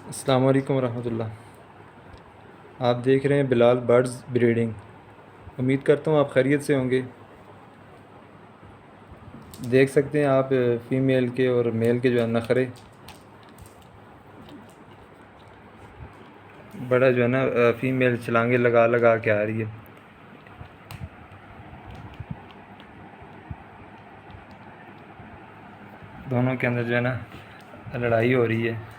अस्सलाम वालेकुम रहमतुल्लाह। आप देख रहे हैं बिलाल बर्ड्स ब्रीडिंग। उम्मीद करता हूँ आप खैरियत से होंगे। देख सकते हैं आप फ़ीमेल के और मेल के जो है नखरे, बड़ा जो है ना फ़ीमेल छलांगे लगा लगा के आ रही है। दोनों के अंदर जो है ना लड़ाई हो रही है।